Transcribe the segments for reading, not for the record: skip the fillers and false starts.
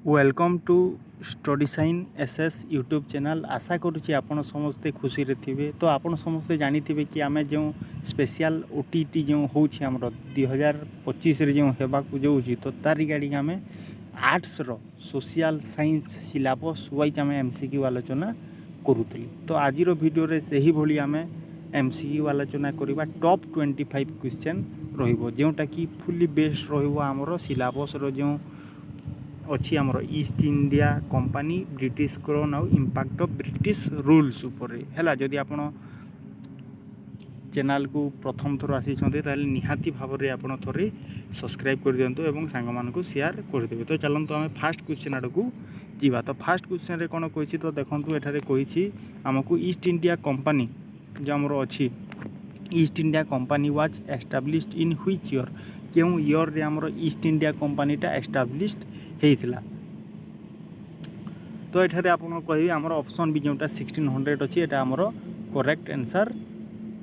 Welcome to study sign SS YouTube channel. आशा करुँच आपण समस्ते खुशी रे थिबे। तो आपण समस्ते जानी थिबे कि आमे जो स्पेशल ओटीटी जो होछि हमरो 2025 रे जो हेबा को जोछि तो तार रिगार्डिंग आमे आर्ट्स रो सोशल साइंस सिलेबस वाइज आमे एमसीक्यू आलोचना करूतली। तो आज रो वीडियो रे सही भली आमे एमसीक्यू आलोचना करिबा टॉप 25 क्वेश्चन रहिबो जोटा कि फुली बेस्ड रहिबो हमरो सिलेबस रो जो अच्छी आमर east India company British crown आउ इंपैक्ट ऑफ ब्रिटिश रूल्स उपरे हैला। जदि आपण चैनल को प्रथम थर आसी निहाती भाव में आप थे सब्सक्राइब कर दिंतु और सांग मान शेयर करदे। तो चलते आम फास्ट क्वेश्चन आड़ को जीवा। तो फास्ट क्वेश्चन रे कौन कही तो देखो एठारे कही आमको ईस्ट इंडिया कंपनी जो आमर अच्छी east India company was established in which year क्यों ईयर रे आमर ईस्ट इंडिया कंपनीटा एस्टाब्लिश्ड होता। तो ये आप कह आमर ऑप्शन भी जोटा 1600 अच्छी एटा आमर करेक्ट आंसर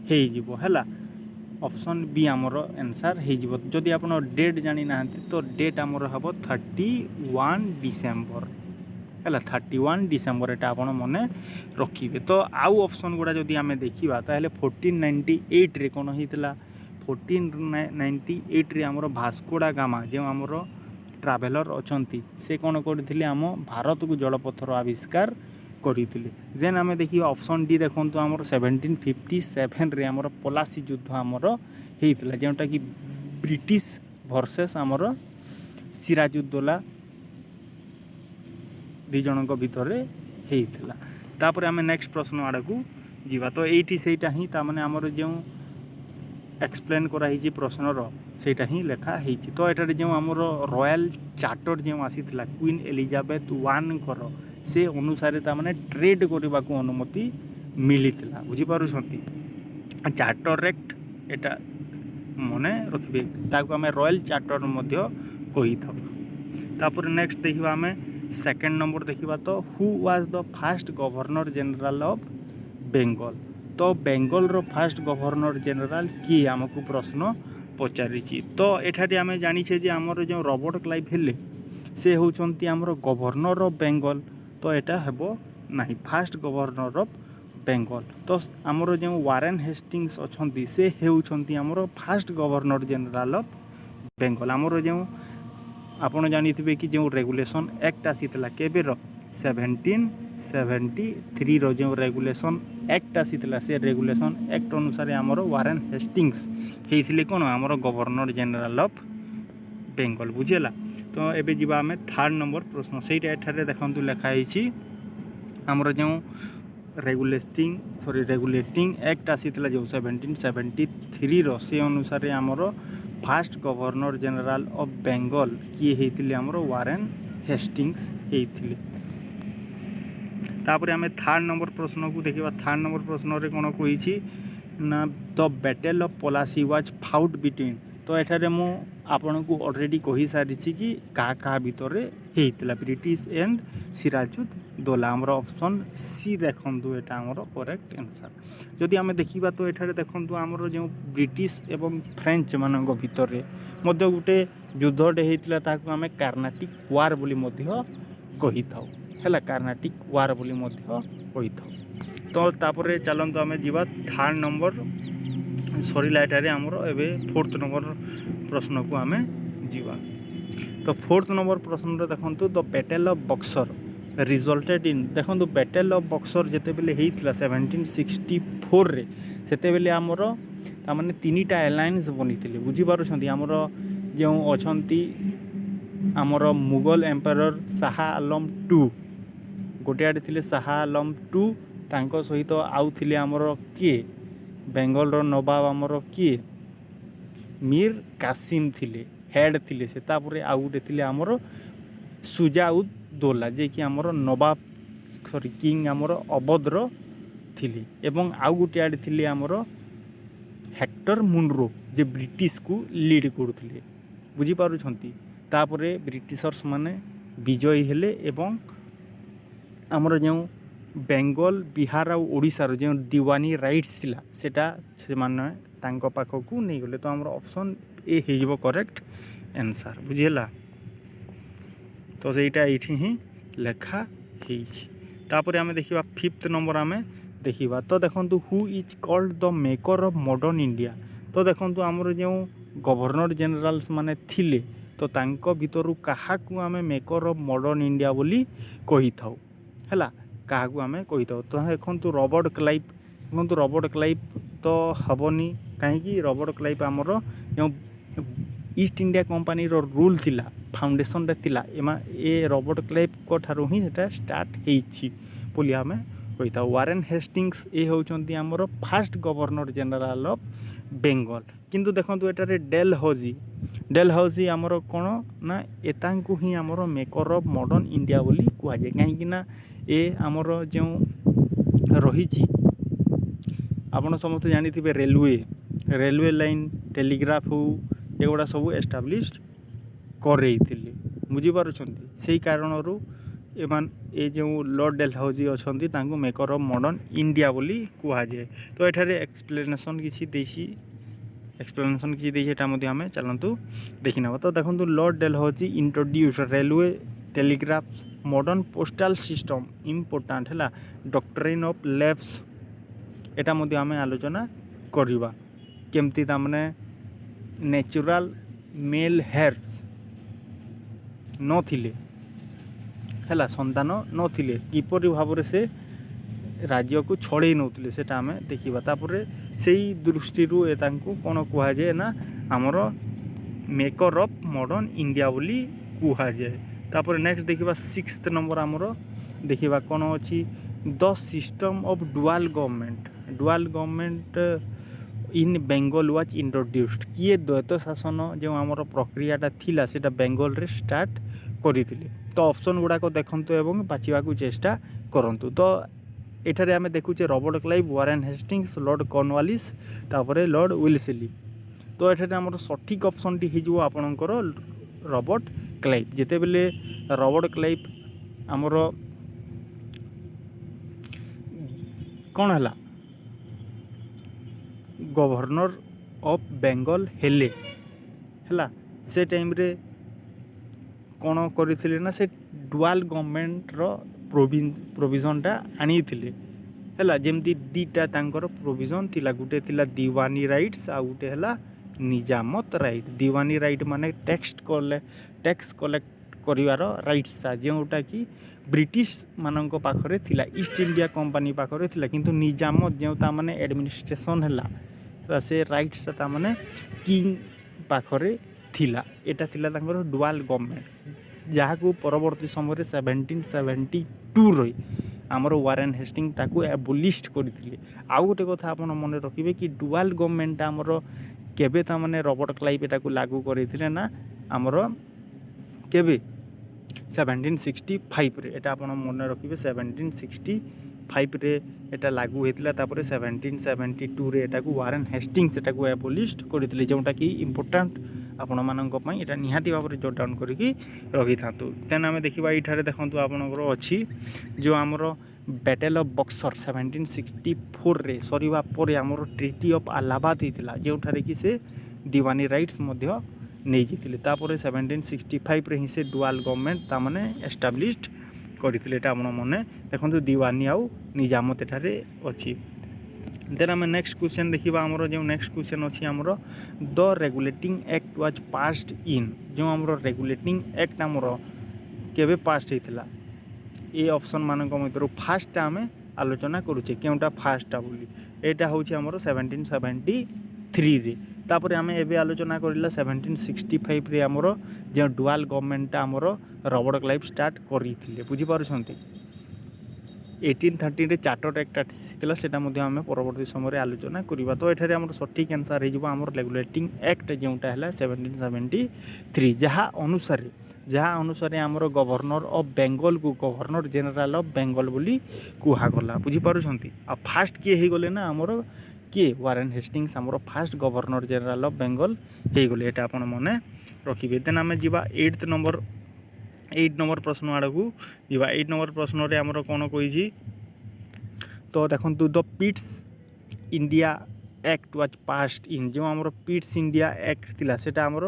हो है। ऑप्शन बी आमर आंसर हो। जदि आप डेट जानी ना तो डेट आमर हम 31 डिसेम्बर है 31 डिसेम्बर एटा आप मन रखिए। तो आउ ऑप्शन गुड़ा जदि आम देखा ताहले 1498 रे कौन होता 1498 रे आमर भास्को डा गामा जो आमर ट्राभेलर अच्छी से कौन करते आम भारत को जलपथर आविष्कार करते। देन आम देखिए ऑप्शन डी देखो आमर 1757 रे आमर पलासी युद्ध आमर होता जोटा कि ब्रिटिश वर्सेस आमर सिराजुद्दौला दुजन भितर होता। तापर आम नेक्स्ट प्रश्न आड़ को जीवा। तो ये सेटा ही तामाने आमर जो एक्सप्लेन कराई प्रश्नर सेटा ही लिखा है। तो ये जो आमर रॉयल चार्टर जो आसी क्वीन एलिजाबेथ वन कर से अनुसार तामाने ट्रेड करने को अनुमति मिली बुझीपार चार्टर एक्ट एटा मन रखिए ताको आम रॉयल चार्टर कही था। तापर नेक्स्ट देखा आम सेकेंड नंबर देखा तो who was the fast governor general of Bengal. तो बेंगल रो फास्ट गवर्नर जनरल किए आमको प्रश्न पचारि। तो एठारे आम जानीचे जे आमर जो रॉबर्ट क्लाइव हेले से होउछंती आमर गवर्नर ऑफ बेंगल। तो एटा हेबो नाही फास्ट गवर्नर ऑफ बेंगल। तो आमर जो वारेन हेस्टिंग्स अछंती से हेउछंती आमर fast governor general of Bengal. आमर जो आपन जानिथिबे कि जो रेगुलेशन एक्ट आसीतला केबेर 1773 रो जो रेगुलेशन एक्ट आसीतला से रेगुलेशन एक्ट अनुसार आमर वारेन हेस्टिंग्स हेइथिले कोन आमर गवर्नर जनरल ऑफ बेंगल बुझेला। तो एबे जीवा आमे थर्ड नंबर प्रश्न सेटा एठारे देखंतु लिखा होईछि आमर जो रेगुलेटिंग एक्ट आसीतला जो 1773 रो से अनुसार आमर fast governor general of Bengal किए होइथिले आमर वारेन हेस्टिंग्स होइथिले। तापर आम थर्ड नंबर प्रश्न को देखा। थर्ड नंबर प्रश्न रे कौन कही ना the battle of Plassey was fought between. तो एठारे मु आपन को ऑलरेडी कही सारी कि क्या भितर होता ब्रिटिश एंड सिराजुद्दौला। आमर ऑप्शन सी देखु एटा आमर करेक्ट आंसर। जदि आम देखा तो एठारे देखु आमर जो ब्रिटिश एवं फ्रेंच मान भितर गोटे युद्धटे होता ताकू आम कार्नाटिक वार बोली कही था है कार्नाटिक वार बोली कही था। तो तापर चलते आम जीवा थर्ड नंबर सरीला एटारे आमर एबे फोर्थ नंबर प्रश्न को आम जीवा। तो फोर्थ नंबर प्रश्न देखो the battle of Buxar resulted in देखो बैटल ऑफ बक्सर जिते बेले होता 1764 रे सेते बेले आमर तामाने तीनटा एलायंस बनी बुझीपार आमर जो अछंती आमर मुगल एम्पायर शाह आलम टू गोटे आड़े थे शाह आलम टू तांको सहित आउ थिले आमर किए बेंगल रो नवाब आमर किए मीर कासिम थिले हेड थिले से तापर आउ गोटे थिले आमर सुजाउद्दौला जे कि आमर नवाब सॉरी किंग आमर अवधर थिले एवं आउ गोटे आड़े थिले आमर हेक्टर मुनरो जे ब्रिटिश को लीड करुथिले बुझीपारुछंती। तापरे ब्रिटिशर्स माने विजयी हेले एवं आमर जो बेंगल बिहार और ओडिशार जो दीवानी राइट्स थिला सेटा से माने तांको पाखकू नहीं गले। तो आमर ऑप्शन ए हो करेक्ट आंसर बुझेला। तो ସେଇଟା ଏଇଠି ହିଁ ଲେଖା ହେଇଛି। ତାପରେ ଆମେ ଦେଖିବା 5th ନମ୍ବର ଆମେ ଦେଖିବା। ତ ଦେଖନ୍ତୁ who is called the maker of modern India. ତ ଦେଖନ୍ତୁ ଆମର ଯେଉଁ ଗଭର୍ଣ୍ଣର ଜେନେରାଲ୍ସ ମାନେ ଥିଲେ ତ ତାଙ୍କ ଭିତରୁ କାହାକୁ ଆମେ ମେକର ଅଫ୍ ମଡ଼ର୍ଣ୍ଣ ଇଣ୍ଡିଆ ବୋଲି କହିଥାଉ ହେଲା, କାହାକୁ ଆମେ କହିଥାଉ। ତ ଦେଖନ୍ତୁ ରବର୍ଟ କ୍ଲାଇଭ୍। ଦେଖନ୍ତୁ ରବର୍ଟ କ୍ଲାଇଭ୍ ତ ହେବନି, କାହିଁକି ରବର୍ଟ କ୍ଲାଇଭ୍ ଆମର ଯେଉଁ ଇଷ୍ଟ ଇଣ୍ଡିଆ କମ୍ପାନୀର ରୁଲ୍ ଥିଲା, ଫାଉଣ୍ଡେସନ୍ଟା ଥିଲା, ଏ ରବର୍ଟ କ୍ଲାଇଭ୍ଙ୍କ ଠାରୁ ହିଁ ସେଟା ଷ୍ଟାର୍ଟ ହେଇଛି ବୋଲି ଆମେ କହିଥାଉ। ୱାରେନ୍ ହେଷ୍ଟିଙ୍ଗସ୍ ଏ ହେଉଛନ୍ତି ଆମର first governor general of Bengal. କିନ୍ତୁ ଦେଖନ୍ତୁ ଏଠାରେ ଡେଲହଉଜି ଆମର କ'ଣ ନା ଏତାଙ୍କୁ ହିଁ ଆମର ମେକର ଅଫ୍ ମଡ଼ର୍ଣ୍ଣ ଇଣ୍ଡିଆ ବୋଲି କୁହାଯାଏ। କାହିଁକିନା ଏ ଆମର ଯେଉଁ ରହିଛି, ଆପଣ ସମସ୍ତେ ଜାଣିଥିବେ ରେଲୱେ ଲାଇନ୍, ଟେଲିଗ୍ରାଫ ହଉ, ଏଗୁଡ଼ା ସବୁ ଏଷ୍ଟାବ୍ଲିଶ୍ କରେଇଥିଲେ, ବୁଝିପାରୁଛନ୍ତି। ସେଇ କାରଣରୁ ଏ ଯେଉଁ ଲର୍ଡ଼ ଡେଲହଉଜି ଅଛନ୍ତି ତାଙ୍କୁ ମେକର ଅଫ୍ ମଡ଼ର୍ଣ୍ଣ ଇଣ୍ଡିଆ ବୋଲି କୁହାଯାଏ। ତ ଏଠାରେ ଏକ୍ସପ୍ଲେନେସନ୍ କିଛି ଦେଇଛି ଏଇଟା ମଧ୍ୟ ଆମେ ଚାଲନ୍ତୁ ଦେଖିନେବା। ତ ଦେଖନ୍ତୁ Lord Dalhousie introduce railway, telegraph, modern postal system, important ହେଲା, ଡକ୍ଟ୍ରିନ୍ ଅଫ୍ ଲେଫ୍ଟ, ଏଇଟା ମଧ୍ୟ ଆମେ ଆଲୋଚନା କରିବା। କେମିତି ତାମାନେ ନ୍ୟାଚୁରାଲ୍ ମେଲ୍ ହେୟାର୍ସ ନଥିଲେ ହେଲା, ସନ୍ତାନ ନଥିଲେ, କିପରି ଭାବରେ ସେ ରାଜ୍ୟକୁ ଛଡ଼େଇ ନେଉଥିଲେ ସେଇଟା ଆମେ ଦେଖିବା। ତାପରେ ସେଇ ଦୃଷ୍ଟିରୁ ତାଙ୍କୁ କ'ଣ କୁହାଯାଏ ନା ଆମର ମେକର ଅଫ୍ ମଡ଼ର୍ଣ୍ଣ ଇଣ୍ଡିଆ ବୋଲି କୁହାଯାଏ। ତାପରେ ନେକ୍ସଟ ଦେଖିବା 6th ନମ୍ବର ଆମର ଦେଖିବା କ'ଣ ଅଛି, the system of dual government in Bengal was introduced. କିଏ ଦ୍ୱୈତ ଶାସନ ଯେଉଁ ଆମର ପ୍ରକ୍ରିୟାଟା ଥିଲା ସେଇଟା ବେଙ୍ଗଲରେ ଷ୍ଟାର୍ଟ କରିଥିଲେ। ତ ଅପସନ୍ ଗୁଡ଼ାକ ଦେଖନ୍ତୁ ଏବଂ ବାଛିବାକୁ ଚେଷ୍ଟା କରନ୍ତୁ। ତ ଏଠାରେ ଆମେ ଦେଖୁଛେ Robert Clive, Warren Hastings, Lord Cornwallis, ତାପରେ ଲର୍ଡ଼ ୱିଲସଲି। ତ ଏଠାରେ ଆମର ସଠିକ୍ ଅପସନ୍ଟି ହେଇଯିବ ଆପଣଙ୍କର ରବର୍ଟ କ୍ଲାଇଭ୍। ଯେତେବେଳେ ରବର୍ଟ କ୍ଲାଇଭ୍ ଆମର କ'ଣ ହେଲା, ଗଭର୍ଣ୍ଣର ଅଫ୍ ବେଙ୍ଗଲ ହେଲା, ସେ ଟାଇମ୍ରେ କ'ଣ କରିଥିଲେ ନା ସେ ଡୁଆଲ୍ ଗଭର୍ଣ୍ଣମେଣ୍ଟର ପ୍ରୋଭିଜନ୍ଟା ଆଣିଥିଲେ ହେଲା। ଯେମିତି ଦୁଇଟା ତାଙ୍କର ପ୍ରୋଭିଜନ୍ ଥିଲା, ଗୋଟେ ଥିଲା ଦିୱାନୀ ରାଇଟ୍ସ ଆଉ ଗୋଟେ ହେଲା ନିଜାମତ ରାଇଟ୍। ଦିୱାନୀ ରାଇଟ୍ ମାନେ ଟ୍ୟାକ୍ସ କଲେକ୍ଟ କରିବାର ରାଇଟ୍ସଟା, ଯେଉଁଟାକି ବ୍ରିଟିଶମାନଙ୍କ ପାଖରେ ଥିଲା, ଇଷ୍ଟ ଇଣ୍ଡିଆ କମ୍ପାନୀ ପାଖରେ ଥିଲା। କିନ୍ତୁ ନିଜାମତ ଯେଉଁ ତାମାନେ ଆଡ଼ମିନିଷ୍ଟ୍ରେସନ୍ ହେଲା, ସେ ରାଇଟ୍ସଟା ତାମାନେ କିଙ୍ଗ ପାଖରେ ଥିଲା। ଏଇଟା ଥିଲା ତାଙ୍କର ଡୁଆଲ୍ ଗଭର୍ଣ୍ଣମେଣ୍ଟ, ଯାହାକୁ ପରବର୍ତ୍ତୀ ସମୟରେ 1772ରେ ଆମର ୱାରେନ୍ ହେଷ୍ଟିଙ୍ଗ ତାକୁ ଆବୋଲିଷ୍ଟ କରିଥିଲେ। ଆଉ ଗୋଟେ କଥା ଆପଣ ମନେ ରଖିବେ କି ଡୁଆଲ୍ ଗଭର୍ଣ୍ଣମେଣ୍ଟଟା ଆମର କେବେ ତାମାନେ ରବର୍ଟ କ୍ଲାଇଭ୍ ଏଟାକୁ ଲାଗୁ କରିଥିଲେ ନା ଆମର କେବେ 1765ରେ, ଏଇଟା ଆପଣ ମନେ ରଖିବେ 1765ରେ ଏଇଟା ଲାଗୁ ହୋଇଥିଲା। ତାପରେ 1772ରେ ଏଟାକୁ ୱାରେନ୍ ହେଷ୍ଟିଙ୍ଗସ୍ ଏଟାକୁ ଆବୋଲିଷ୍ଟ କରିଥିଲେ, ଯେଉଁଟାକି ଇମ୍ପୋର୍ଟାଣ୍ଟ ଆପଣମାନଙ୍କ ପାଇଁ, ଏଇଟା ନିହାତି ଭାବରେ ଜୋଟ୍ ଡାଉନ୍ କରିକି ରଖିଥାନ୍ତୁ। ଦେନ୍ ଆମେ ଦେଖିବା ଏଇଠାରେ ଦେଖନ୍ତୁ ଆପଣଙ୍କର ଅଛି ଯେଉଁ ଆମର ବ୍ୟାଟେଲ୍ ଅଫ୍ ବକ୍ସର 1764ରେ ସରିବା ପରେ ଆମର ଟ୍ରିଟି ଅଫ୍ ଆଲାହାବାଦ ହେଇଥିଲା, ଯେଉଁଠାରେ କି ସେ ଦିୱାନୀ ରାଇଟ୍ସ ମଧ୍ୟ ନେଇଯାଇଥିଲେ। ତାପରେ 1765ରେ ହିଁ ସେ ଡୁଆଲ୍ ଗଭର୍ଣ୍ଣମେଣ୍ଟ ତାମାନେ ଏଷ୍ଟାବ୍ଲିଶଡ କରିଥିଲେ। ଏଇଟା ଆପଣ ମନେ ଦେଖନ୍ତୁ, ଦିୱାନୀ ଆଉ ନିଜାମତ ଏଠାରେ ଅଛି। ଦେନ୍ ଆମେ ନେକ୍ସଟ କ୍ୱେଶ୍ଚନ୍ ଦେଖିବା। ଆମର ଯେଉଁ ନେକ୍ସଟ କ୍ୱେଶ୍ଚନ୍ ଅଛି ଆମର the regulating act was passed in. ଯେଉଁ ଆମର ରେଗୁଲେଟିଂ ଆକ୍ଟ ଆମର କେବେ ପାସ୍ଡ ହେଇଥିଲା, ଏ ଅପସନ୍ ମାନଙ୍କ ମଧ୍ୟରୁ ଫାର୍ଷ୍ଟଟା ଆମେ ଆଲୋଚନା କରୁଛେ, କେଉଁଟା ଫାର୍ଷ୍ଟଟା ବୋଲି। ଏଇଟା ହେଉଛି ଆମର 1773ରେ। ତାପରେ ଆମେ ଏବେ ଆଲୋଚନା କରିଲା 1765ରେ ଆମର ଯେଉଁ ଡୁଆଲ୍ ଗଭର୍ଣ୍ଣମେଣ୍ଟଟା ଆମର ରବର୍ଟ କ୍ଲାଇଭ୍ ଷ୍ଟାର୍ଟ କରିଥିଲେ, ବୁଝିପାରୁଛନ୍ତି। 1813ରେ ଚାର୍ଟର୍ଡ ଆକ୍ଟ ଆସିଥିଲା, ସେଇଟା ମଧ୍ୟ ଆମେ ପରବର୍ତ୍ତୀ ସମୟରେ ଆଲୋଚନା କରିବା। ତ ଏଠାରେ ଆମର ସଠିକ୍ ଆନ୍ସର୍ ହେଇଯିବ ଆମର ରେଗୁଲେଟିଂ ଆକ୍ଟ ଯେଉଁଟା ହେଲା 1773, ଯାହା ଅନୁସାରେ ଆମର ଗଭର୍ଣ୍ଣର ଅଫ୍ ବେଙ୍ଗଲକୁ ଗଭର୍ଣ୍ଣର ଜେନେରାଲ୍ ଅଫ୍ ବେଙ୍ଗଲ ବୋଲି କୁହାଗଲା, ବୁଝିପାରୁଛନ୍ତି। ଆଉ ଫାର୍ଷ୍ଟ କିଏ ହେଇଗଲେ ନା ଆମର ୱାରେନ୍ ହେଷ୍ଟିଙ୍ଗସ୍ ଆମର first governor general of Bengal ହେଇଗଲେ, ଏଇଟା ଆପଣ ମନେ ରଖିବେ। ଦେନ୍ ଆମେ ଯିବା 8 ନମ୍ବର ପ୍ରଶ୍ନ ଆଡ଼କୁ ଯିବା। 8 ନମ୍ବର ପ୍ରଶ୍ନରେ ଆମର କ'ଣ କହିଛି, ତ ଦେଖନ୍ତୁ the Pitt's India act was passed in. ଯେଉଁ ଆମର ପିଟ୍ସ ଇଣ୍ଡିଆ ଆକ୍ଟ ଥିଲା ସେଇଟା ଆମର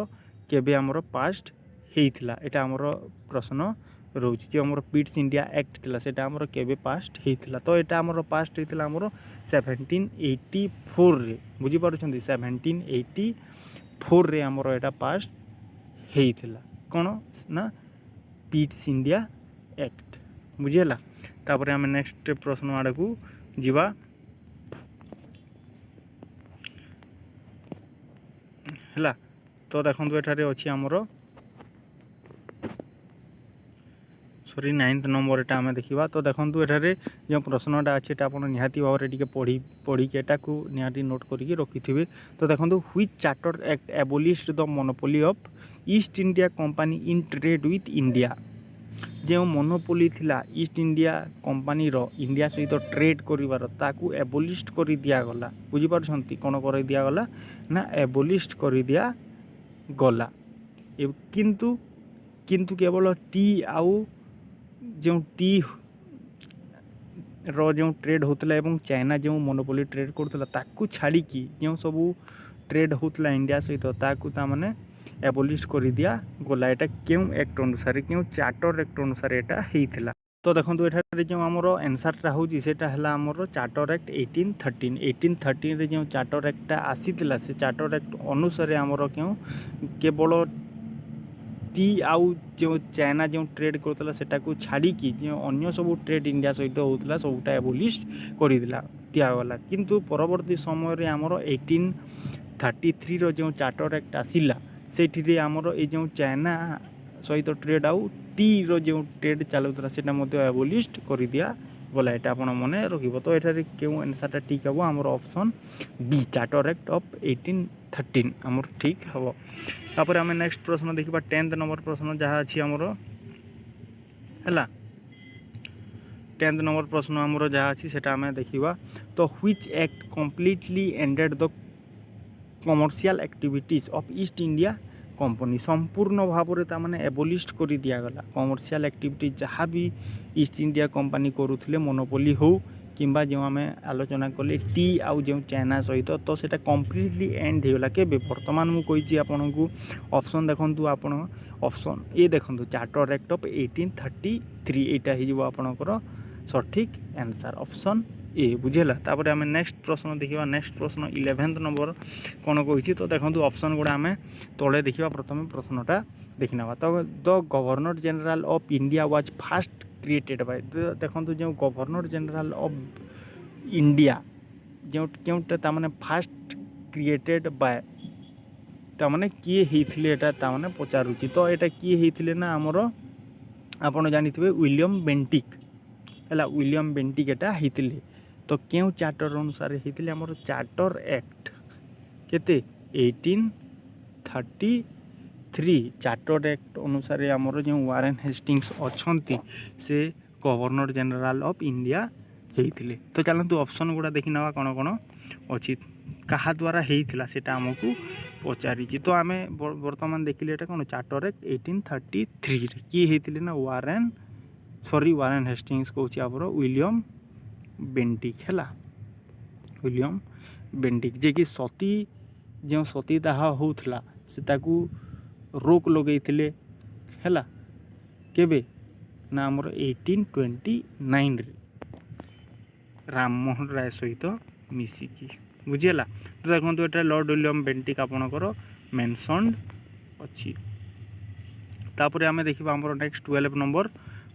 କେବେ ଆମର ପାସ୍ଡ ହେଇଥିଲା ଏଟା ଆମର ପ୍ରଶ୍ନ ରହୁଛି ଯେ ଆମର ପିଟ୍ସ ଇଣ୍ଡିଆ ଆକ୍ଟ ଥିଲା ସେଟା ଆମର କେବେ ପାଷ୍ଟ ହେଇଥିଲା ତ ଏଟା ଆମର ପାଷ୍ଟ ହେଇଥିଲା ଆମର 1784 ବୁଝିପାରୁଛନ୍ତି 1784 ଆମର ଏଟା ପାଷ୍ଟ ହେଇଥିଲା କ'ଣ ନା ପିଟ୍ସ ଇଣ୍ଡିଆ ଆକ୍ଟ ବୁଝିହେଲା ତାପରେ ଆମେ ନେକ୍ସଟ ପ୍ରଶ୍ନ ଆଡ଼କୁ ଯିବା ହେଲା ତ ଦେଖନ୍ତୁ ଏଠାରେ ଅଛି ଆମର ସରି 9th ନମ୍ବର ଏଟା ଆମେ ଦେଖିବା ତ ଦେଖନ୍ତୁ ଏଠାରେ ଯେଉଁ ପ୍ରଶ୍ନଟା ଅଛି ଏଟା ଆପଣ ନିହାତି ଭାବରେ ଟିକେ ପଢ଼ିକି ଏଟାକୁ ନିହାତି ନୋଟ୍ କରିକି ରଖିଥିବେ ତ ଦେଖନ୍ତୁ which charter act abolished the monopoly of East India company in trade with India ଯେଉଁ ମୋନୋପୋଲି ଥିଲା ଇଷ୍ଟ ଇଣ୍ଡିଆ କମ୍ପାନୀର ଇଣ୍ଡିଆ ସହିତ ଟ୍ରେଡ୍ କରିବାର ତାକୁ ଆବୋଲିଶ୍ଡ କରି ଦିଆଗଲା ବୁଝିପାରୁଛନ୍ତି କ'ଣ କରି ଦିଆଗଲା ନା ଆବୋଲିଶ୍ଡ କରି ଦିଆଗଲା କିନ୍ତୁ କେବଳ ଟି ଆଉ ଯେଉଁ ଟି ର ଯେଉଁ ଟ୍ରେଡ୍ ହେଉଥିଲା ଏବଂ ଚାଇନା ଯେଉଁ ମୋନୋପୋଲି ଟ୍ରେଡ୍ କରୁଥିଲା ତାକୁ ଛାଡ଼ିକି ଯେଉଁ ସବୁ ଟ୍ରେଡ୍ ହେଉଥିଲା ଇଣ୍ଡିଆ ସହିତ ତାକୁ ତାମାନେ ଆବୋଲିଶ୍ଡ କରି ଦିଆଗଲା ଏଇଟା କେଉଁ ଆକ୍ଟ ଅନୁସାରେ କେଉଁ ଚାର୍ଟର ଆକ୍ଟ ଅନୁସାରେ ଏଇଟା ହେଇଥିଲା ତ ଦେଖନ୍ତୁ ଏଠାରେ ଯେଉଁ ଆମର ଆନ୍ସର୍ଟା ହେଉଛି ସେଇଟା ହେଲା ଆମର ଚାର୍ଟର ଆକ୍ଟ 1813ରେ ଯେଉଁ ଚାର୍ଟର ଆକ୍ଟଟା ଆସିଥିଲା ସେ ଚାର୍ଟର ଆକ୍ଟ ଅନୁସାରେ ଆମର କେବଳ ଟି ଆଉ ଯେଉଁ ଚାଇନା ଯେଉଁ ଟ୍ରେଡ୍ କରୁଥିଲା ସେଟାକୁ ଛାଡ଼ିକି ଯେଉଁ ଅନ୍ୟ ସବୁ ଟ୍ରେଡ୍ ଇଣ୍ଡିଆ ସହିତ ହେଉଥିଲା ସବୁଟା ଆବୋଲିଶ୍ଡ ଦିଆଗଲା କିନ୍ତୁ ପରବର୍ତ୍ତୀ ସମୟରେ ଆମର 1833ର ଯେଉଁ ଚାର୍ଟର ଆକ୍ଟ ଆସିଲା ସେଇଠିରେ ଆମର ଏଇ ଯେଉଁ ଚାଇନା ସହିତ ଟ୍ରେଡ୍ ଆଉ ଟିର ଯେଉଁ ଟ୍ରେଡ୍ ଚାଲୁଥିଲା ସେଇଟା ମଧ୍ୟ ଆବୋଲିଶ୍ଡ କରିଦିଆଗଲା ଏଇଟା ଆପଣ ମନେ ରଖିବ ତ ଏଠାରେ କେଉଁ ଆନ୍ସର୍ଟା ଠିକ୍ ହେବ ଆମର option B charter act of 1813 ଆମର ଠିକ୍ ହେବ ତାପରେ ଆମେ ନେକ୍ସଟ ପ୍ରଶ୍ନ ଦେଖିବା 10th ନମ୍ବର ପ୍ରଶ୍ନ ଯାହା ଅଛି ଆମର ହେଲା 10th ନମ୍ବର ପ୍ରଶ୍ନ ଆମର ଯାହା ଅଛି ସେଟା ଆମେ ଦେଖିବା ତ which act completely ended the commercial activities of East India company संपूर्ण भाव में ताने एबोलिश कर दिगला कमर्शियल एक्टिविटी जहाँ भी ईस्ट इंडिया कंपनी करुले मोनोपोली हो कि जो आम आलोचना कले टी आउ जो चाइना सहित तो सेटा कम्प्लीटली एंड होगा के बर्तमान मुझे आपन को ऑप्शन देखूँ आपण ऑप्शन ए देखूँ चार्टर एक्ट ऑफ 1833 यहाँ आपणकर सठिक आंसर ऑप्शन ए बुझेगा तापर आम नेक्स्ट प्रश्न देखा नेक्स्ट प्रश्न 11th नंबर कौन कही तो देखो ऑप्शन गुड़ा आम तले देखा प्रथम प्रश्नटा देखना तो the governor general of India was fast created by देखो जो गवर्नर जनरल ऑफ इंडिया जो क्योंटा ताने फास्ट क्रिएटेड बाय ताने किए होता ताने पचारुची तो यहाँ किए होते ना आमर आप जानी विलियम बेंटिक है विलियम बेंटिक एटा होते तो क्यों चार्टर अनुसार होते आमर चार्टर एक्ट केते 1833 चार्टर एक्ट अनुसार आमर जो वारेन हेस्टिंग्स अच्छी से गवर्नर जनरल ऑफ इंडिया होते तो चलतु ऑप्शन गुड़ा देखी ना कौन कौन अच्छी क्या द्वारा होता से आमको पचारि तो आम बर्तमान देखिले ये कौन चार्टर एक्ट 1833 किए होते ना वारेन हेस्टिंग्स कौन आप विलियम बेंटिक है विलियम बेंटिक जे कि सती जो सतीदाह होता से ताकू रोक लगे है केबे ना आमर 1829 राममोहन राय सहित मिसिकी बुझीगला तो देखो ये लॉर्ड विलियम बेंटिक आपणकर मेंशन्ड अच्छी तापर आम देखा आम नेक्स्ट 12 नंबर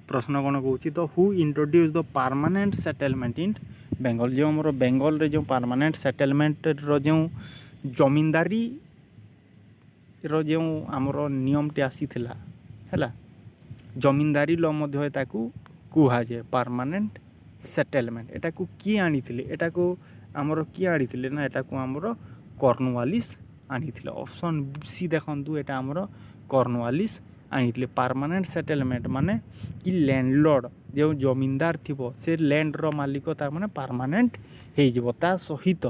प्रश्न कौन कौन तो who introduce the permanent settlement in Bengal जो आम बेंगल रे जो परमानेंट सेटलमेंट जो जमींदारी जो आमर नियमटी आसीथिला है जमींदारी ल मध्य ताकू कुहाए परमानेंट सेटलमेंट एटा को किए आनी एटा को आमर किए आनी ना एटा को आमर कॉर्नवालिस आनी ऑप्शन सी देखु एटा आमर कॉर्नवालिस आनी परमानेंट सेटलमेंट माने कि लैंडलॉर्ड जो जमींदार थी से लैंड रो मालिक तार माने परमानेंट हो सहित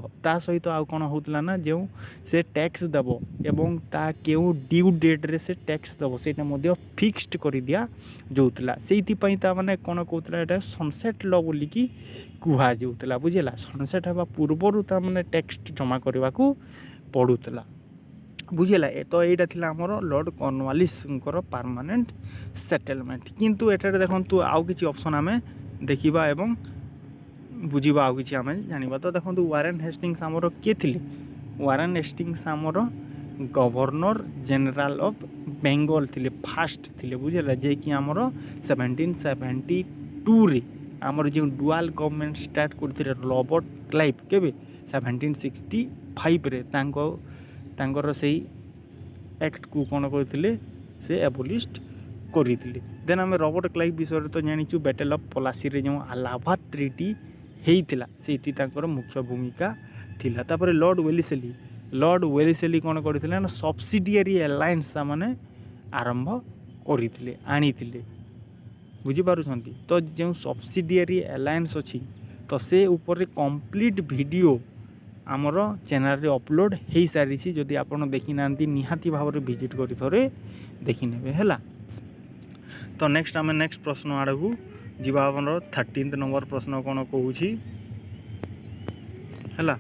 आउ कौन होता ना जो से टैक्स देव एवं ता केउ ड्यू डेट रे से टैक्स देव से फिक्स्ड कर दिया जाऊला से माने कौन कहला ये सनसेट ल बोलिकी कहला बुझेगा सनसेट हवा पूर्वर माने टैक्स जमा करने को पड़ूला बुझेगा। तो यहाँ थिला हमर लॉर्ड कॉर्नवालिसଙ୍କର परमानेंट सेटलमेंट। किंतु एठारे देखंतु आउ किछि ऑप्शन आमे देखिबा एवं बुझिबा आउ किछि आमे जानिबा। तो देखंतु वारेन हेस्टिंग्स हमर के थिले? वारेन हेस्टिंग्स हमर गवर्नर जनरल ऑफ बेंगल थिले, फास्ट थिले बुझेला, जे कि हमर 1772 रे हमर जे डुअल गवर्नमेंट स्टार्ट करथिले रॉबर्ट क्लाइव केबे 1765 रे तांकर से एक्ट को कौन करथिले से एबोलिस्ट करथिले। देन आम रॉबर्ट क्लाइव विषय तो जानिछु बैटल ऑफ पलासी रे जो अलाहाबाद ट्रिटी हेइतिला सेठी तांकर मुख्य भूमिका थिला। तापर लॉर्ड वेलिस्ली कौन करथिले ना सब्सिडियरी अलायंस माने आरंभ करथिले आनिथिले, बुझी पारुछंती। तो जो सब्सिडियरी अलायंस अछि तो से ऊपर कंप्लीट वीडियो आमर चैनल रे अपलोड हो सारी। जदि आपन देखि नांती निहाती भाव में विजिट करी थरे देखि नेबे हैला। तो नेक्स्ट आम नेक्स्ट प्रश्न आड़ को जीवा। हमर 13 नंबर प्रश्न कौन कहूँ हैला।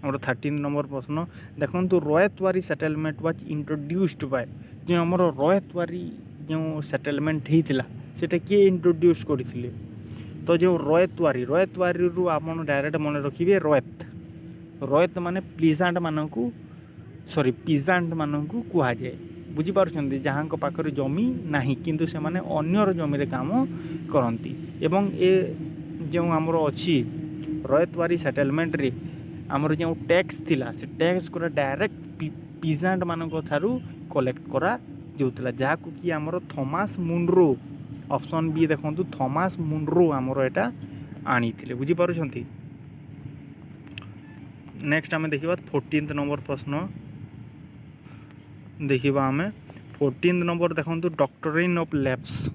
हमर 13 नंबर प्रश्न देखंतु ryotwari settlement was introduced by. जो हमर रयतवारी जो सेटलमेंट होइतिला सेटा किए इंट्रोड्यूस करथिले? तो जो रयतवारी रु आपन डायरेक्ट मन रखिबे रयत माने प्लीजांट मानकू पिजांट मानकू कुहा जाए, बुझी पारुछंती। जहां को पाखरे जमी नाही किंतु से माने अन्यर जमी रे काम करंती। एवं ए जो हमर अछि रयतवारी सेटलमेंट रे हमर जो टैक्स थिला से टैक्स को डायरेक्ट पिजांट मानक थारु कलेक्ट करा जोतला, जहा को कि हमर थॉमस मुनरो ऑप्शन बी देखंतु थॉमस मुनरो हमर एटा आनी थिले, बुझी पारुछंती। नेक्स्ट आम देखा 14 नंबर प्रश्न देखा। आम 14 नंबर देखो डॉक्ट्रिन ऑफ लैप्स।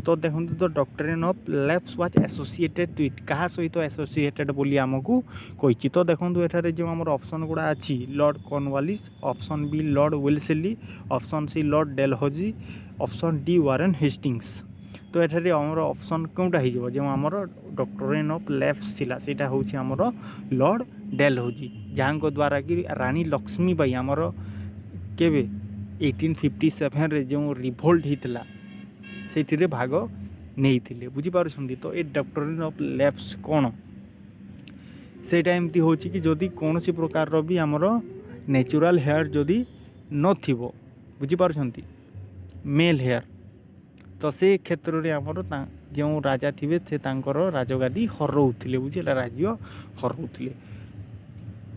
तो देखो तो doctrine of lapse was associated with क्या सहित एसोसिएटेड बोली आमको कही। तो देखो एठारे जो आम ऑप्शन गुड़ा अच्छी Lord Cornwallis, option B Lord Wellesley, option C Lord Dalhousie, option D Warren Hastings. तो एठारे आमर ऑप्शन कौटा हो जो आमर डॉक्ट्रिन ऑफ लैप्स थिला सेटा होछि आमर लॉर्ड डेलहौजी, जहाँ द्वारा कि रानी लक्ष्मीबाई आमर केबे 1857 रे जो रिभोल्ट होता से भाग नहीं थिले, बुझी पारुछंती। तो ये डॉक्ट्रिन ऑफ लैप्स कौन सेटा एमती होछि कि जदि कौन सी प्रकार रो भी आमर नेचुरल हेयर जदि नथिबो, बुझी पारुछंती, मेल हेयर, तो से क्षेत्र में आमर जो राजा थे से तांकर राजगादी हरौथिले, बुझिला, राज्य हरौथिले।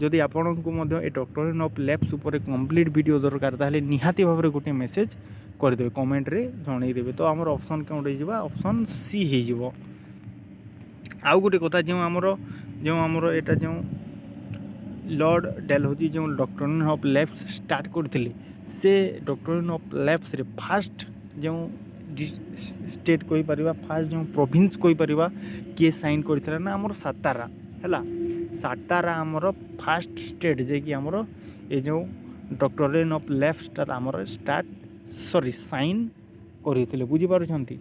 जदि आपण को ए डॉक्ट्रिन ऑफ लैप्स उपर कंप्लीट वीडियो दरकार ताहले निहाती भाव में गोटे मेसेज करदे कमेंट रे जनईदेवे। तो आमर ऑप्शन कौन हो ऑप्शन सी हो। आउ गोटे कथा जो आमर एटा जो लॉर्ड डेलहौजी जो डॉक्ट्रिन ऑफ लैप्स स्टार्ट करथिले से डॉक्ट्रिन ऑफ लैप्स रे फास्ट जो स्टेट कोई परिबा फास्ट जो प्रोविंस कोई परिबा किए साइन करथिला ना आमर सातारा हैला। सातारा आमर फास्ट स्टेट जे कि आमर ए जो डॉक्ट्रिन ऑफ लैप्स आमर साइन करथिले, बुझी पारुछंती।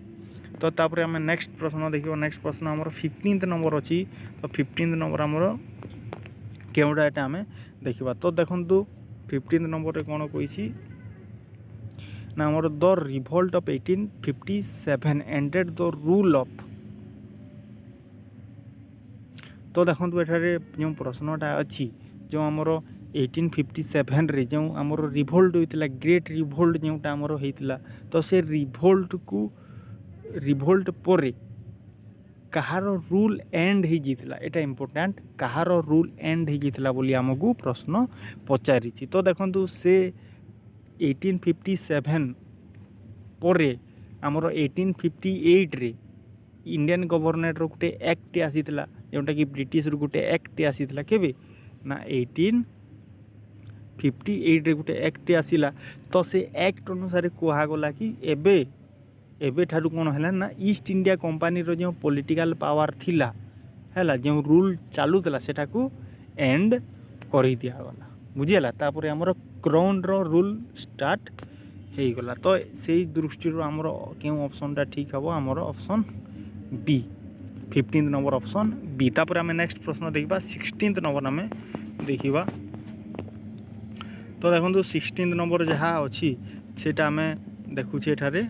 तो तापर आम नेक्स्ट प्रश्न देखियो। नेक्स्ट प्रश्न आमर 15 नंबर अच्छी। तो 15 नंबर आमर केउटा एटा आम देखा। तो देखंतु 15 नंबर रे कौन कही ना आमर the revolt of 1857 ended the rule of. तो देखो एठारे जो प्रश्नटा अच्छी जो आमर 1857 रे जो आमर रिवोल्ट होता ग्रेट रिवोल्ट जोटा आमर होता, तो से रिवोल्ट को रिवोल्ट पर कहार रूल एंड हो जाता एटा इम्पोर्टेंट, कहार रूल एंड हो जाता बोली आमको प्रश्न पचारि। तो देखो से 1857 पर आमर 1858 रे इंडियन गवर्नमेंट रो गोटे एक्ट आसीथिला जोटा कि ब्रिटिश रो गोटे एक्ट आसीथिला केबे ना 1858 रे गोटे एक्ट आसीला। तो से एक्ट अनुसार कहगला कि एबे ठारू कौन है ना ईस्ट इंडिया कंपनी रो जो पॉलिटिकल पावर थिला हैला जो रूल चालूला सेटा को एंड कर दिगला, बुझीगला। तापर आमर क्राउन रो रूल स्टार्ट हो गला। तो से दृष्टि आमर क्यों ऑप्शनटा ठीक हम आमर option B 15 number option B. तापर आम नेक्स्ट प्रश्न देखा 16 नंबर आम देखा। तो देखो 16 नंबर जहाँ अच्छी सेटा आम देखुचे एठारे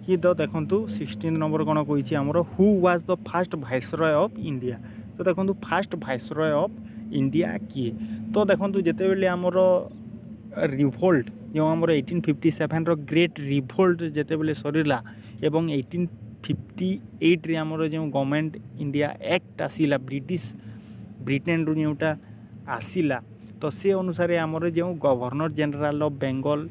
कि तो देखो 16 नंबर कौन कही आमर who was the first viceroy of India. तो देखो फास्ट भाइसरय ऑफ इंडिया किए। तो देखो जिते बेले आमर रिभोल्ट जो आमर 1857 रो ग्रेट रिभोल्ट जिते बेले सरला एवं 1858 रे आमर जो गवर्नमेंट इंडिया एक्ट आसिला ब्रिटेन रू जोटा आसिला तो से अनुसार आमर जो governor general of Bengal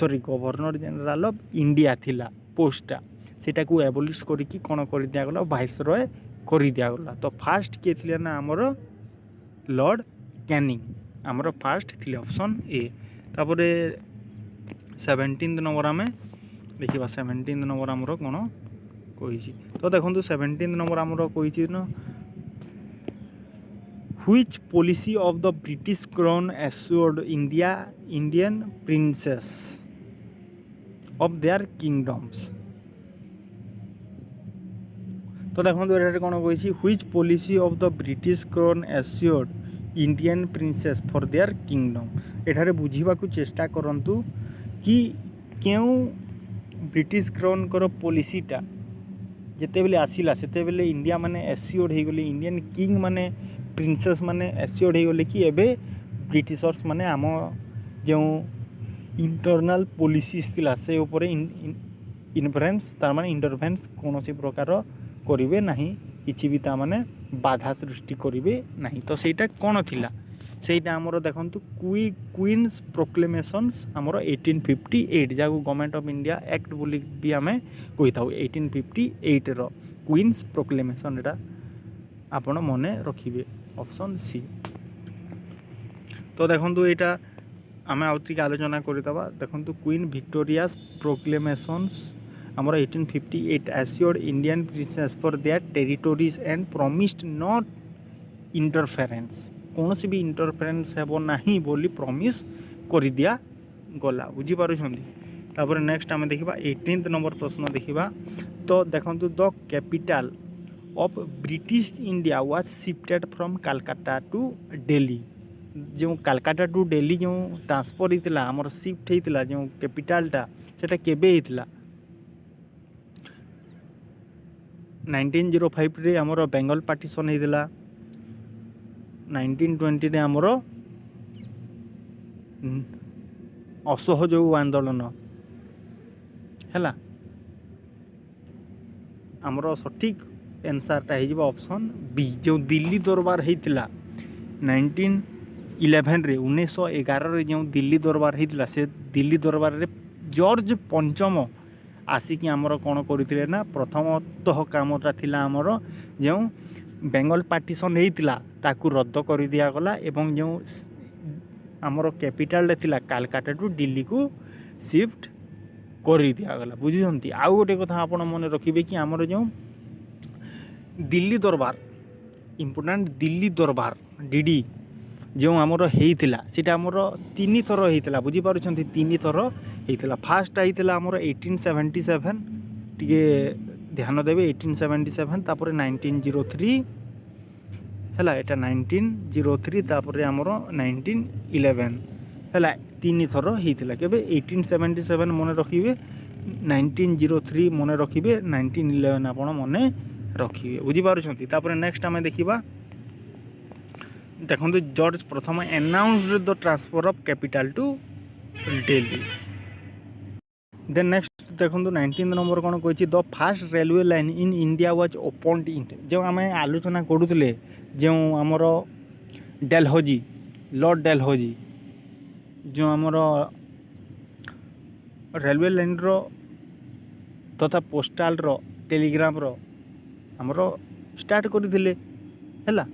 governor general of India थिला पोस्टा सेटा को एबोलिश करिकी कोन कर दिया गला भाइसरय कर दिया गला। तो फास्ट किए थिले ना आमर लॉर्ड कैनिंग आमर फास्ट थिले ऑप्शन ए। तापर 17 नंबर आम देखा 17 नंबर आमर कौन कही। तो देखो 17 नंबर आमर कही न which policy of the British crown assured Indian princes of their kingdoms. तो देखो ये कौन कही which policy of the British crown assured Indian princes for their kingdom. एठारे बुझीबा को चेष्टा करंतु कि क्यों ब्रिटिश क्राउन कर पॉलिसीटा जिते बेले आसिला सेते बेले इंडिया माने एश्योर्ड हो गले इंडियन किंग माने प्रिंसेस माने एश्योर्ड हो गले कि एबे ब्रिटिशर्स माने आम जो इंटरनल पॉलिसीज थिला से ऊपर इन्फ्लुएंस तार माने इंटरफेरेंस कौन सी प्रकार करिवे नहीं किछि भी ता माने बाधा सृष्टि करिवे नहीं। तो सेटा कौन थिला सेटा आमर देखंतु क्वीन्स प्रोक्लेमेशंस आमर 1858 जाको गवर्नमेंट ऑफ इंडिया एक्ट बोली भी आम कही था 1858 रो क्वीन्स प्रोक्लेमेशन एटा आपण मने रखिबे ऑप्शन सी। तो देखंतु एटा आम आउतिक आलोचना करदबा देखंतु क्वीन विक्टोरियास प्रोक्लेमेशंस आमर 1858 assured Indian princes for there territories and promised not interference कौन सी भी इंटरफेरेंस हेबो नहीं बोली प्रॉमिस कर दिया गला बुझी पारुछंती। तापर नेक्स्ट आम देखिबा 18 नंबर प्रश्न देखिबा। तो देखंतु the capital of British India was shifted from Calcutta to Delhi. जो कलकत्ता टू दिल्ली जो ट्रांसफर होता आमर शिफ्ट होता जो कैपिटलटा सेटा केबे होता 1905 रे आमर बेंगल पार्टीशन होता 1920 रे आमर असहयोग आंदोलन है आमर सठिक आंसरटा हो ऑप्शन बी जो दिल्ली दरबार होता 1911 रे 1911 रे जो दिल्ली दरबार होता से दिल्ली दरबार रे जॉर्ज पंचम आसिक आमर कौन करते ना प्रथमतः कामटा थिला आमर जो बेंगल पार्टीशन होता ताकू रद्द कर दिया गला एवं जो आमर कैपिटल थिला कलकत्ता टू दिल्ली को शिफ्ट कर दिया गला बुझुंती। आउ गोटे कथा आपण मन रखिबे कि आमर जो दिल्ली दरबार इम्पोर्टेंट दिल्ली दरबार डीडी जो आमर होता सीटा आमर 3 थर होता बुझी पारुछंती 3 थर होता। फास्ट होता आमर 1877 टिके ध्यान देवे 1877 तापर 1903 है एटा 1903 तापर आमर 1911 है 3 थर होता केबे 1877 मन रखिए 1903 मन रखिए 1911 आपण मन रखिए बुझी पारुछंती। तापर नेक्स्ट आम देखिबा देखो जॉर्ज प्रथम announced the transfer of capital to Delhi. Then next देखो 19 नंबर कौन कही the first railway line in India was opened in जो आम आलोचना करूले जो आमर डेलहौजी लॉर्ड डेलहौजी जो आमर रेलवे लाइन रो तथा पोस्टाल रो टेलीग्राम रो आमर स्टार्ट करथिले हैला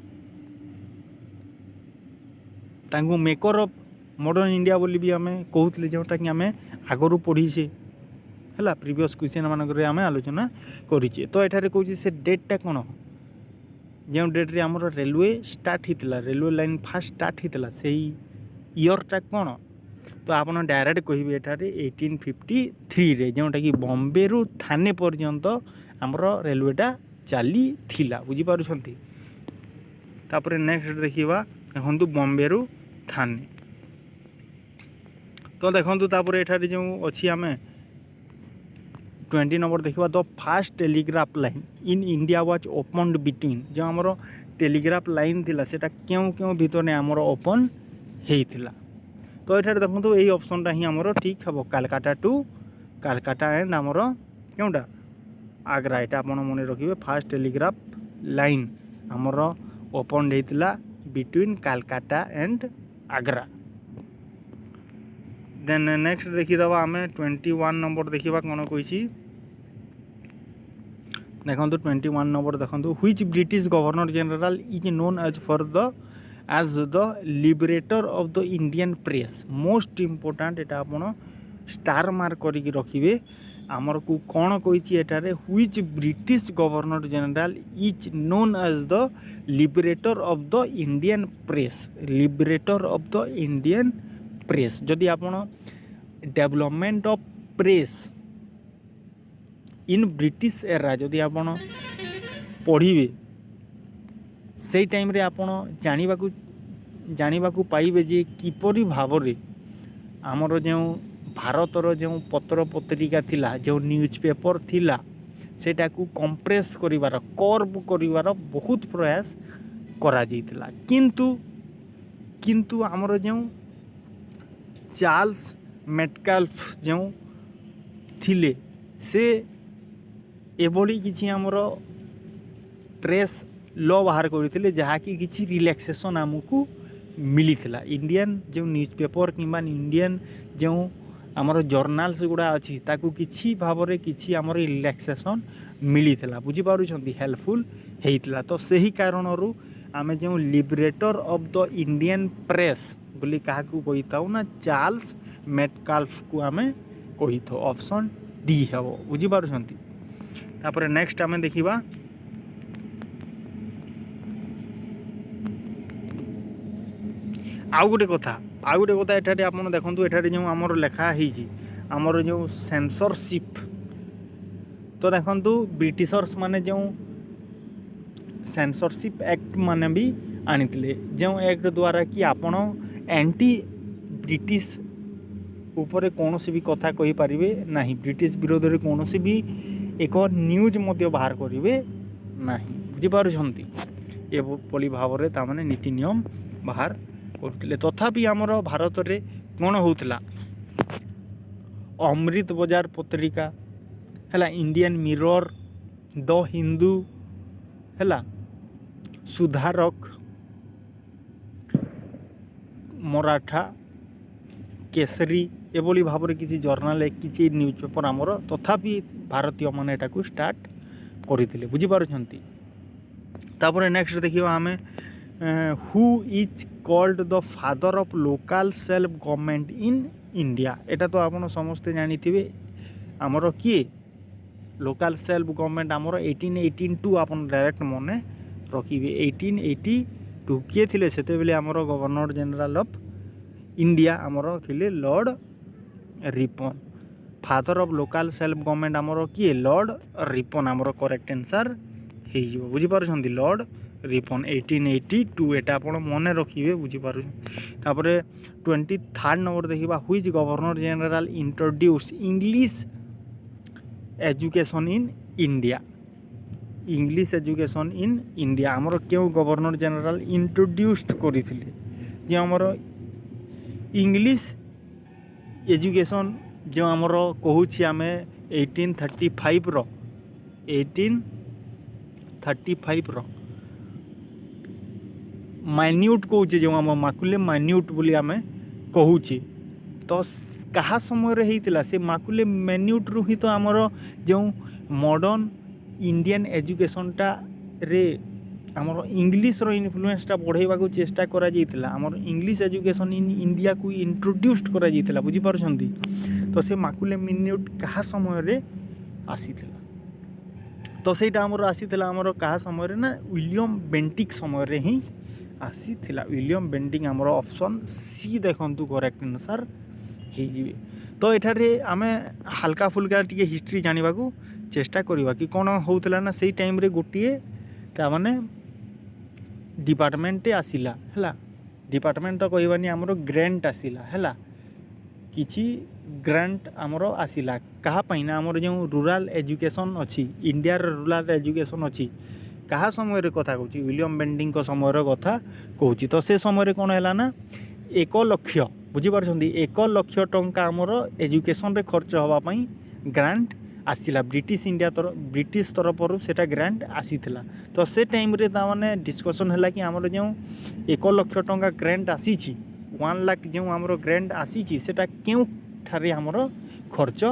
तांगु मेकर ऑफ मॉडर्न इंडिया बोली भी आम कहते जोटा कि आम आगरू पढ़ीचे है प्रीवियस क्वेश्चन मानक आम आलोचना करें। तो एठारे कहूँ से डेटा कौन जो डेट्रे आमर रेलवे स्टार्ट होता रेलवे लाइन फास्ट स्टार्ट होता से इयरटा कौन तो आप डायरेक्ट कहे एठारे 1853 रे जोटा कि बॉम्बे रु थाने पर्यंत आमर रेलवेटा चली थिला बुझी पारुछंती। तापर नेक्स्ट देखिबा देखंतु बॉम्बे रु थाने तो देखो तापर एठारे जो अच्छी आम 20 नंबर देखा the fast telegraph line in India was open between जो आमर टेलीग्राफ लाइन थिला सेटा क्यों क्यों भितर आमर ओपन होता तो ये देखो यही ऑप्शनटा ही आमर ठीक हम कालकाटा टू कालकाटा एंड आमर क्योंटा आग्रा यहाँ आप मन रखिए फास्ट टेलीग्राफ लाइन आमर ओपन होता between Calcutta and Agra. Then next देखीदे आम 21 नंबर देखा कौन कही देखो 21 नंबर देखो which British governor general is known as the liberator of the Indian press most important यहाँ आप स्टार मार्क करके रखिए आमर को कौन कही एटारे which British governor general is known as the liberator of the Indian press liberator of the Indian press जदि आप development of press in British era जदि आप पढ़िबे से टाइम रे आप जानवाक पाइबे जे किपरि भाव रे आमर जो भारतर जो पत्र पत्रिका थिला जो न्यूज पेपर थिला सेटा को कंप्रेस करिवार कर्व करिवार बहुत प्रयास करा जाइतिला किंतु आमर जो चार्ल्स मेटकाल्फ जो थिले से एभली किछि आमर प्रेस लॉ बाहर करते जहाँकि किछि रिलैक्सेशन आमको मिलीथिला इंडियन जो न्यूज पेपर किंबा इंडियन जो आमर जर्नाल्स गुड़ा अच्छी ताकू किछि भाव रे किछि आमर रिलैक्सेशन मिलीथिला बुझी पारुछंती हेल्पफुल हेइतिला तो सही कारणरू आमे जो liberator of the Indian press बोली काहाकू कहिताऊ ना चार्ल्स मेटकाल्फ को आमे कहिथो ऑप्शन डी हेबो बुझी पारुछंती। तापर नेक्स्ट आमे देखिबा आउ गोटे कथा एठारे आप देखो एठारे जो आमर लेखा है आमर जो सेंसरशिप तो देखो ब्रिटिशर्स माने जो सेंसरशिप एक्ट माने भी आनी जो एक्ट द्वारा कि आपण एंटी ब्रिटिश ऊपर कौन भी कथा कही पारिबे नहीं ब्रिटिश विरोध में कौन भी एक न्यूज मध्य बाहर करेंगे नहीं बुझीपारुछंती एभली भाव में तामाने नीति नियम बाहर करते तथापि आमर भारत में कौन होता अमृत बाजार पत्रिका है इंडियन मिरर द हिंदू है सुधारक मराठा केसरी एभली भाव में किसी जर्नाल किसी न्यूज पेपर आमर तथापि भारतीय मैंने यहाँ स्टार्ट करते बुझीपारुछंती। तापर नेक्स्ट देखिए आम who is called the father of local self government in India एटा तो आप समस्ते जानी थे आमर किए लोकल सेल्फ गवर्नमेंट आमर 1882 आप डायरेक्ट मन रखिए 1882 किए थे से आमर गवर्नर जनरल ऑफ इंडिया आमर थिले Lord Ripon father of local self government आमर किए लॉर्ड रिपन आमर करेक्ट आंसर हो बुझीपारुछंती लॉर्ड रिपन 1882 एटा आप मन रखिए बुझीपार। तापर 23 नंबर देखा which governor general introduce English education in India English education in India आमर क्यों गवर्नर जनरल इंट्रोड्यूस करते जो आमर इंग्लिश एजुकेशन जो आमर कहूँ आम 1835 रो माइन्यूट कौचे जो आम माकुले माइन्यूट बोली आम कहूचे तो कहा समय रे हेइतिला से माकुले माइन्यूट रु ही तो आमर जो मॉडर्न इंडियन एजुकेशनटा रे आमर इंग्लिश रो इन्फ्लुएंसटा बढ़ाइबा को चेष्टा करा जाइतिला आमर इंग्लिश एजुकेशन इन इंडिया को इंट्रोड्यूस करा जाइतिला बुझी पारुछंती तो से माकुले माइन्यूट कहा समय रे आसीथिला तो सेटा आमर आसीथिला आमर कहा समय रे ना विलियम बेंटिक समय रे ही आसी थिला विलियम बेंटिंग आमर ऑप्शन सी देखंतु करेक्ट आंसर हे जिवे। तो एठारे आमे हल्का फुल्का टिके हिस्ट्री जानिबा को चेष्टा करिबा कि कोन होउतला ना सेई टाइम रे गोटिए ता माने डिपार्टमेंट आसिला हैला डिपार्टमेंट तो कहबानी आमर ग्रांट आसिला हैला किछि ग्रांट आमर आसिला कहा ना आमर जो रूराल एजुकेशन अच्छी इंडिया रूराल एजुकेशन अच्छी कहा समय कथा कहूँ विलियम बेंटिंग समय कथा कहूँ तो से समय कौन है ना 1 लाख बुझीपार 1 लाख टंका आमर एजुकेशन रे खर्च होगापाई ग्रांट आसिला ब्रिटिश तरफ से ग्रांट आसीथिला तो से टाइम रे तामाने डिस्कशन है कि आमर जो 1 लाख टंका ग्रांट आसी 1 लाख जो आमर ग्रांट आसी सेटा क्यों ठारे आमर खर्च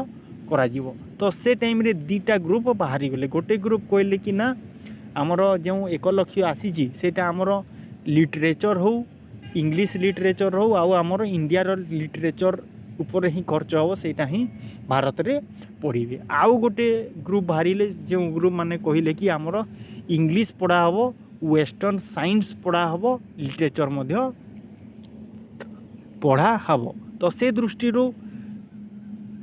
करा जीवो तो से टाइम रे दीटा ग्रुप बाहरी गले गोटे ग्रुप कहले कि ना आमर जो 1 लाख आसी सेटा आमर लिटरेचर हो इंग्लिश लिटरेचर हो आमर इंडिया लिटरेचर ऊपर ही खर्च हो सेटा ही भारत रे पढ़े आउ गोटे ग्रुप बाहरी जो ग्रुप माने कहले कि आमर इंग्लिश पढ़ा हो वेस्टर्न साइंस पढ़ा हो लिटरेचर मध्य पढ़ा हम तो से दृष्टि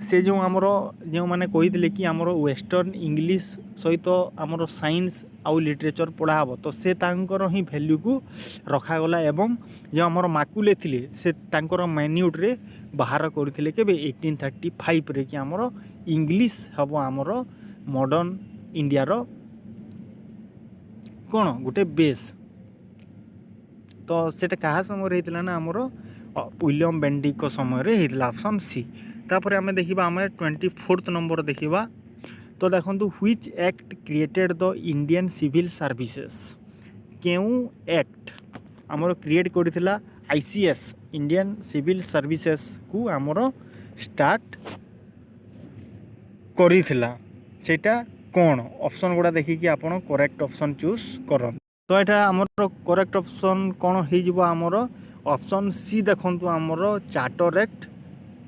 से जो आमर जो माने कही कि आमर वेस्टर्न इंग्लिश सहित आमर साइंस आउ लिटरेचर पढ़ा हम तो से तांकर ही वैल्यू को रखागला एवं जो आमर माकुले थिले से तांकर मैन्यूट रे बाहर करथिले केबे 1835 रे कि आमर इंग्लिश हम आमर मॉडर्न इंडिया रो कोन गोटे बेस तो सेटा कहा समय हेतिला ना आमर विलियम बेंटिंग को समय रे हेतिला ऑप्शन सी तापर आमे देखिबा आमे 24th नंबर देखिबा तो देखंतु which act created the Indian civil services केउ एक्ट आमर क्रिएट करथिला आईसीएस इंडियन सिविल सर्विसेज को आमर स्टार्ट करिथिला सेटा कोन ऑप्शन गुडा देखि कि आपण करेक्ट ऑप्शन चूज करन तो एटा आमर करेक्ट ऑप्शन कोन हे जिवो आमर ऑप्शन सी देखंतु आमर चार्टर एक्ट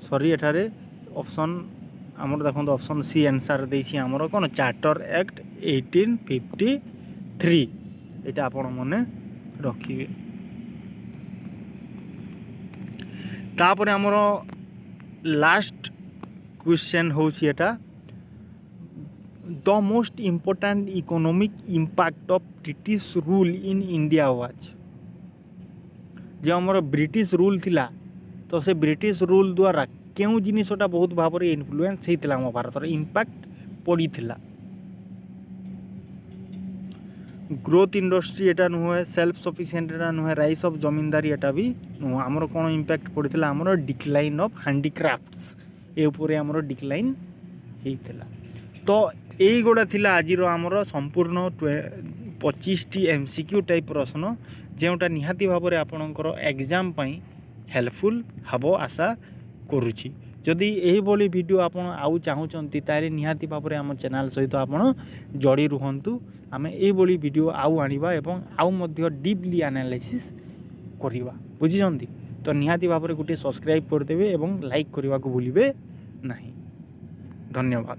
सॉरी एठारे ऑप्शन आमर देखो ऑप्शन सी आंसर देछि आमर कोन चार्टर एक्ट 1853 एटा आपण मने रखिबे तापर आमर लास्ट क्वेश्चन होछि एटा the most important economic impact of British rule in India was जो आमर ब्रिटिश रूल थिला तो से ब्रिटिश रूल द्वारा क्यों जिनिसटा बहुत भाव में इन्फ्लुएंस होता आम भारत इम्पैक्ट पड़ी ग्रोथ इंडस्ट्री एटा नुहे सेल्फ सफिशिएंट एटा नुहे राइज ऑफ जमींदारी एटा भी नुह आमर कौन इम्पैक्ट पड़ी आमर डिक्लाइन ऑफ हैंडीक्राफ्ट्स ए उपरे आमर डिक्लाइन होता तो यही गुड़ा थिला आजिर आमर संपूर्ण 25टी एमसीक्यू टाइप प्रश्न जोटा निहाती भाव में आपणकर एग्जाम पई हेल्पफुल हबो आशा करुच्ची जदि यही भली वीडियो आपण आउ चाहूँगी तारे निहाती भाव में आम चैनल सहित आपण जोड़ी रुहतु आम यही वीडियो आउ आनिबा एवं आउ मध्य डीपली एनालिसिस करिबा बुझिजंती तो निहाती भाव में गोटे सब्सक्राइब करदेवे एवं लाइक करने को भूलिबे नहीं। धन्यवाद।